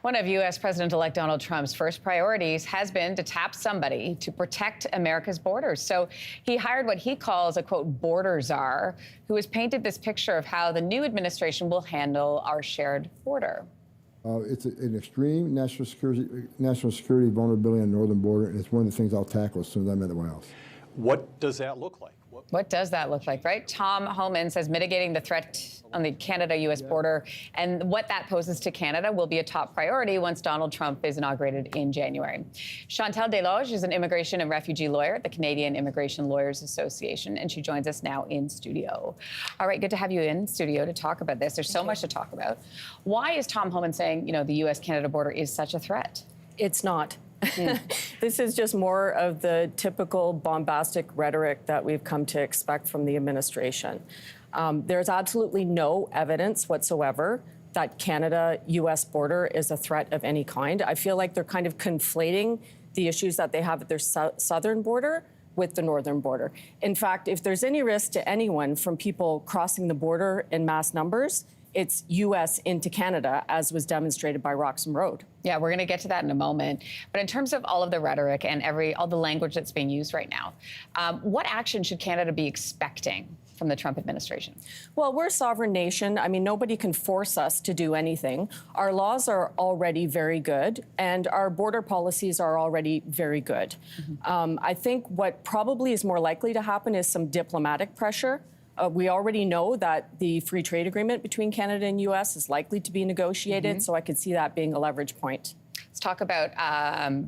One of U.S. President-elect Donald Trump's first priorities has been to tap somebody to protect America's borders. So he hired what he calls a, quote, border czar, who has painted this picture of how the new administration will handle our shared border. It's an extreme national security vulnerability on the northern border, and it's one of the things I'll tackle as soon as I'm in the White House. What does that look like? What does that look like, right? Tom Homan says mitigating the threat on the Canada-U.S. border and what that poses to Canada will be a top priority once Donald Trump is inaugurated in January. Chantal Desloges is an immigration and refugee lawyer at the Canadian Immigration Lawyers Association, and she joins us now in studio. All right, good to have you in studio to talk about this. There's so much to talk about. Why is Tom Homan saying, the U.S.-Canada border is such a threat? It's not. This is just more of the typical bombastic rhetoric that we've come to expect from the administration. There's absolutely no evidence whatsoever that Canada-U.S. border is a threat of any kind. I feel like they're kind of conflating the issues that they have at their southern border with the northern border. In fact, if there's any risk to anyone from people crossing the border in mass numbers, it's U.S. into Canada, as was demonstrated by Roxham Road. Yeah, we're going to get to that in a moment. But in terms of all of the rhetoric and all the language that's being used right now, what action should Canada be expecting from the Trump administration? Well, we're a sovereign nation. I mean, nobody can force us to do anything. Our laws are already very good, and our border policies are already very good. I think what probably is more likely to happen is some diplomatic pressure. We already know that the free trade agreement between Canada and U.S. is likely to be negotiated, so I could see that being a leverage point. Let's talk about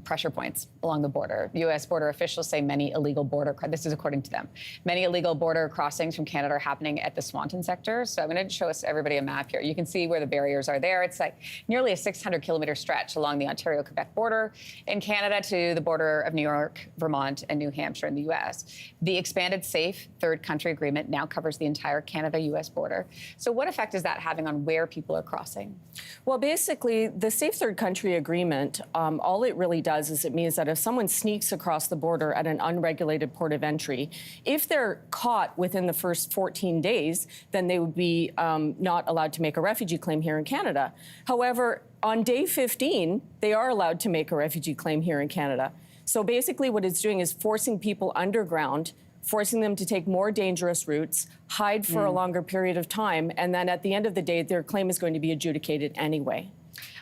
pressure points along the border. U.S. border officials say many illegal this is according to them, many illegal border crossings from Canada are happening at the Swanton sector. So I'm going to show everybody a map here. You can see where the barriers are there. It's like nearly a 600-kilometer stretch along the Ontario-Quebec border in Canada to the border of New York, Vermont, and New Hampshire in the U.S. The expanded safe third country agreement now covers the entire Canada-U.S. border. So what effect is that having on where people are crossing? Well, basically, the safe third country agreement, all it really does is it means that if someone sneaks across the border at an unregulated port of entry, if they're caught within the first 14 days, then they would be not allowed to make a refugee claim here in Canada. However, on day 15, they are allowed to make a refugee claim here in Canada. So basically what it's doing is forcing people underground, forcing them to take more dangerous routes, hide for a longer period of time, and then at the end of the day, their claim is going to be adjudicated anyway.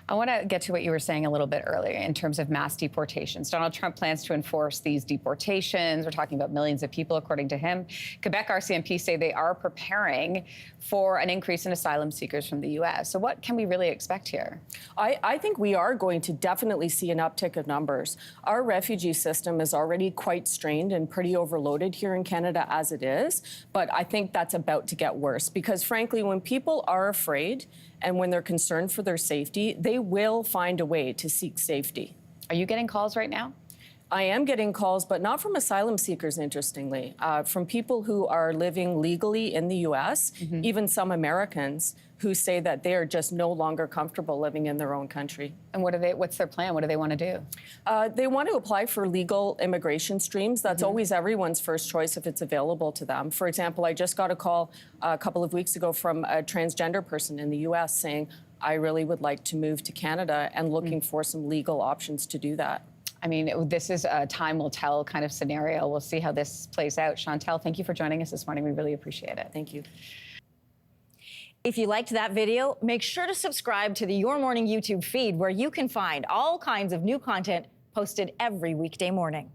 I want to get to what you were saying a little bit earlier in terms of mass deportations. Donald Trump plans to enforce these deportations. We're talking about millions of people, according to him. Quebec RCMP say they are preparing for an increase in asylum seekers from the U.S. So what can we really expect here? I think we are going to definitely see an uptick of numbers. Our refugee system is already quite strained and pretty overloaded here in Canada as it is, but I think that's about to get worse because, frankly, when people are afraid and when they're concerned for their safety, they will find a way to seek safety. Are you getting calls right now? I am getting calls, but not from asylum seekers, interestingly, from people who are living legally in the U.S., even some Americans who say that they are just no longer comfortable living in their own country. And what's their plan? What do they want to do? They want to apply for legal immigration streams. That's always everyone's first choice if it's available to them. For example, I just got a call a couple of weeks ago from a transgender person in the U.S. saying, I really would like to move to Canada and looking for some legal options to do that. I mean, this is a time will tell kind of scenario. We'll see how this plays out. Chantal, thank you for joining us this morning. We really appreciate it. Thank you. If you liked that video, make sure to subscribe to the Your Morning YouTube feed where you can find all kinds of new content posted every weekday morning.